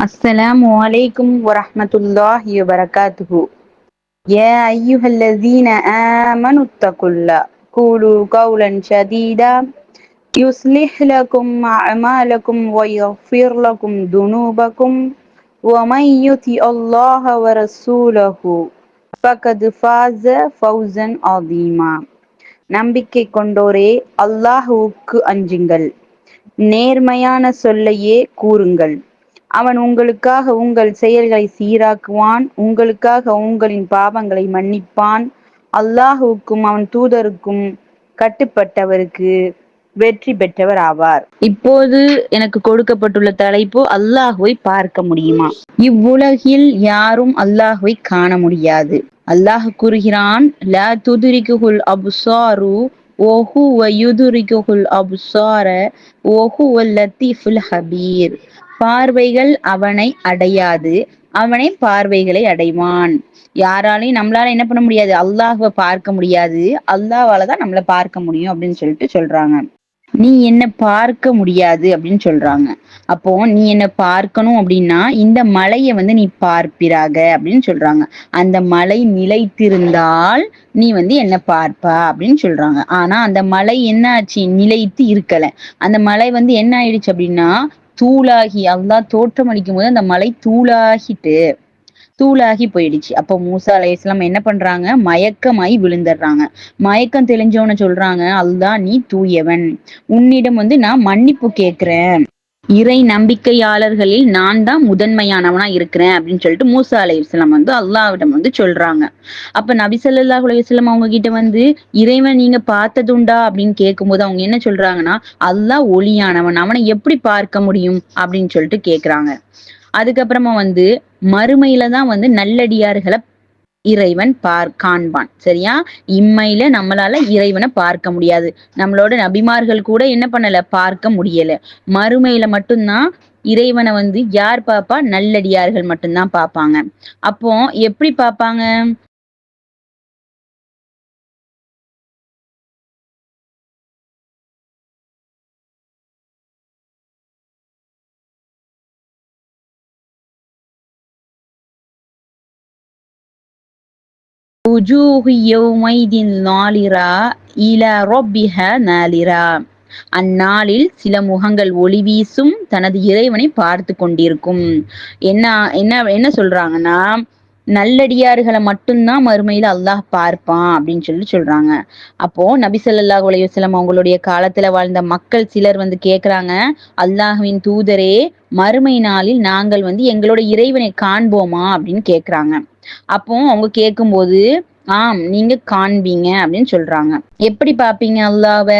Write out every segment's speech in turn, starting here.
السلام عليكم ورحمة الله وبركاته. يا أيها الذين آمنوا اتقوا الله قولوا قولا سديدا يصلح لكم أعمالكم ويغفر لكم ذنوبكم ومن يطع الله ورسوله فقد فاز فوزا عظيما. நம்பிக்கை கொண்டோரே, அல்லாஹுவுக்கு அஞ்சுங்கள், நேர்மையான சொல்லையே கூறுங்கள். அவன் உங்களுக்காக உங்கள் செயல்களை சீராக்குவான், உங்களுக்காக உங்களின் பாவங்களை மன்னிப்பான். அல்லாஹுவுக்கும் அவன் தூதருக்கும் கட்டுப்பட்டவருக்கு வெற்றி பெற்றவர் ஆவார். இப்போது எனக்கு கொடுக்கப்பட்டுள்ள தலைப்பு, அல்லாஹுவை பார்க்க முடியுமா? இவ்வுலகில் யாரும் அல்லாஹுவை காண முடியாது. அல்லாஹ் கூறுகிறான், லா துதுரிகுல் அப்சாரு வஹுவ யுதுரிகுல் அப்சார வஹுவல் லத்தீஃபுல் ஹபீர். பார்வைகள் அவனை அடையாது, அவனே பார்வைகளை அடைவான். யாராலையும் நம்மளால என்ன பண்ண முடியாது? அல்லாஹுவை பார்க்க முடியாது, அல்லாஹ்வாலதான் நம்மளை பார்க்க முடியும் அப்படின்னு சொல்றாங்க. நீ என்ன பார்க்க முடியாது அப்படின்னு சொல்றாங்க. அப்போ நீ என்ன பார்க்கணும் அப்படின்னா இந்த மலையை நீ பார்ப்பிராக அப்படின்னு சொல்றாங்க. அந்த மலை நிலைத்திருந்தால் நீ என்ன பார்ப்பா அப்படின்னு சொல்றாங்க. ஆனா அந்த மலை என்ன ஆச்சு? நிலைத்து இருக்கல. அந்த மலை என்ன ஆயிடுச்சு அப்படின்னா தூளாகி, அல்லாஹ் தோற்றம் அளிக்கும் போது அந்த மலை தூளாகி போயிடுச்சு. அப்போ மூசா அலைஹிஸ்ஸலாம் என்ன பண்றாங்க? மயக்கமாய் விழுந்துடுறாங்க. மயக்கம் தெளிஞ்சவன சொல்றாங்க, அல்லாஹ் நீ தூயவன், உன்னிடம் நான் மன்னிப்பு கேட்கிறேன், இறை நம்பிக்கையாளர்களில் நான் தான் முதன்மையானவனா இருக்கிறேன் அப்படின்னு சொல்லிட்டு மூசா அலைஹிஸ்ஸலாம் அல்லாஹ்விடம் சொல்றாங்க. அப்ப நபி ஸல்லல்லாஹு அலைஹி வஸல்லம் அவங்க கிட்ட இறைவன் நீங்க பார்த்ததுண்டா அப்படின்னு கேட்கும்போது அவங்க என்ன சொல்றாங்கன்னா, அல்லாஹ் ஒளியானவன், அவனை எப்படி பார்க்க முடியும் அப்படின்னு சொல்லிட்டு கேக்குறாங்க. அதுக்கப்புறமா மறுமையில தான் நல்லடியார்களை இறைவன் காண்பான். சரியா? இம்மையில நம்மளால இறைவனை பார்க்க முடியாது. நம்மளோட நபிமார்கள் கூட என்ன பண்ணல? பார்க்க முடியல. மறுமையில மட்டும்தான் இறைவனை யார் பாப்பா? நல்லடியார்கள் மட்டும்தான் பார்ப்பாங்க. அப்போ எப்படி பார்ப்பாங்க? அந்நாளில் சில முகங்கள் ஒளி வீசும் தனது இறைவனை பார்த்து கொண்டிருக்கும். என்ன என்ன என்ன சொல்றாங்கன்னா, நல்லடியார்களை மட்டும்தான் மறுமையில அல்லாஹ் பார்ப்பான் அப்படின்னு சொல்றாங்க. அப்போ நபி ஸல்லல்லாஹு அலைஹி வஸல்லம் அவங்களுடைய காலத்துல வாழ்ந்த மக்கள் சிலர் கேக்குறாங்க, அல்லாஹ்வின் தூதரே, மறுமை நாளில் நாங்கள் எங்களோட இறைவனை காண்போமா அப்படின்னு கேக்குறாங்க. அப்போ அவங்க கேட்கும்போது, ஆம் நீங்க காண்பீங்க அப்படின்னு சொல்றாங்க. எப்படி பாப்பீங்க அல்லாஹ்வ?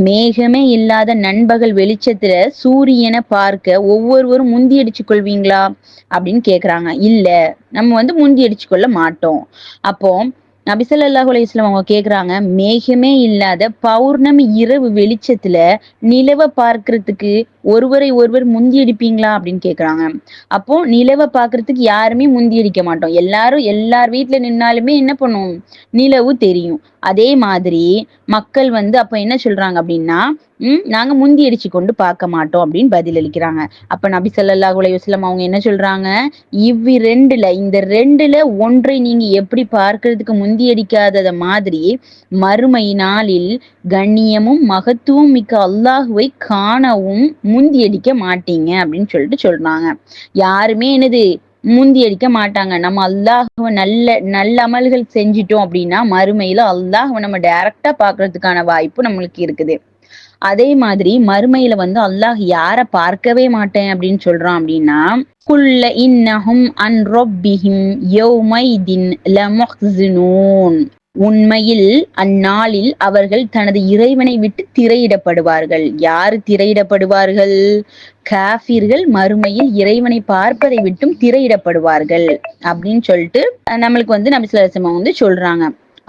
மேகமே இல்லாத நண்பகல் வெளிச்சத்துல சூரியனை பார்க்க ஒவ்வொருவரும் முந்தி அடிச்சு கொள்வீங்களா அப்படின்னு கேக்குறாங்க. இல்ல, நம்ம முந்தி அடிச்சு கொள்ள மாட்டோம். அப்போ நபி ஸல்லல்லாஹு அலைஹி வஸல்லம் அவங்க கேக்குறாங்க, மேகமே இல்லாத பௌர்ணமி இரவு வெளிச்சத்துல நிலவை பார்க்கறதுக்கு ஒருவரை ஒருவர் முந்தி அடிப்பீங்களா அப்படின்னு கேக்குறாங்க. அப்போ நிலவை பாக்குறதுக்கு யாருமே முந்தி அடிக்க மாட்டோம். எல்லார் வீட்டுல நின்னாலுமே என்ன பண்ணும்? நிலவு தெரியும். அதே மாதிரி மக்கள் அப்ப என்ன சொல்றாங்க அப்படின்னா, நாங்க முந்தி அடிச்சு கொண்டு பார்க்க மாட்டோம் அப்படின்னு பதில் அளிக்கிறாங்க. அப்ப நபி ஸல்லல்லாஹு அலைஹி வஸல்லம் அவங்க என்ன சொல்றாங்க, இந்த ரெண்டுல ஒன்றை நீங்க எப்படி பார்க்கிறதுக்கு முந்தி அடிக்காதத மாதிரி மறுமை நாளில் கண்ணியமும் மகத்துவம் மிக்க அல்லாஹுவை காணவும் முந்தி அடிக்க மாட்டீங்க அப்படின்னு சொல்றாங்க. யாருமே முந்தி அடிக்க மாட்டாங்க. நம்ம அல்லாஹ்வை நல்ல அமல்கள் செஞ்சிட்டோம் அப்படின்னா மறுமையில அல்லாஹ்வை நம்ம டைரக்டா பாக்குறதுக்கான வாய்ப்பு நம்மளுக்கு இருக்குது. அதே மாதிரி மறுமையில அல்லாஹ் யார பார்க்கவே மாட்டேன் அப்படின்னு சொல்றான் அப்படின்னா, குல்ல இன்னஹும் அன் ரப்பிஹிம் யௌமைதின் லமுஹ்ஸினூன். உண்மையில் அந்நாளில் அவர்கள் தனது இறைவனை விட்டு திரையிடப்படுவார்கள். யாரு திரையிடப்படுவார்கள்? காஃபிர்கள் மறுமையில் இறைவனை பார்ப்பதை விட்டும் திரையிடப்படுவார்கள் அப்படின்னு சொல்லிட்டு நம்மளுக்கு நபி ஸல்லல்லாஹு அலைஹி வஸல்லம் சொல்றாங்க.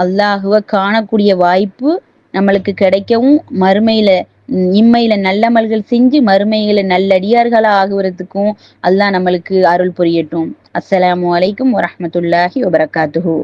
அல்லாஹுவை காணக்கூடிய வாய்ப்பு நம்மளுக்கு கிடைக்கவும், மறுமையில இம்மையில நல்லமல்கள் செஞ்சு மறுமையில நல்லடியார்களா ஆகுவதற்கும் அல்லாஹ் நம்மளுக்கு அருள் புரியட்டும். அஸ்ஸலாமு அலைக்கும் வரஹ்மத்துல்லாஹி வபரகாத்துஹு.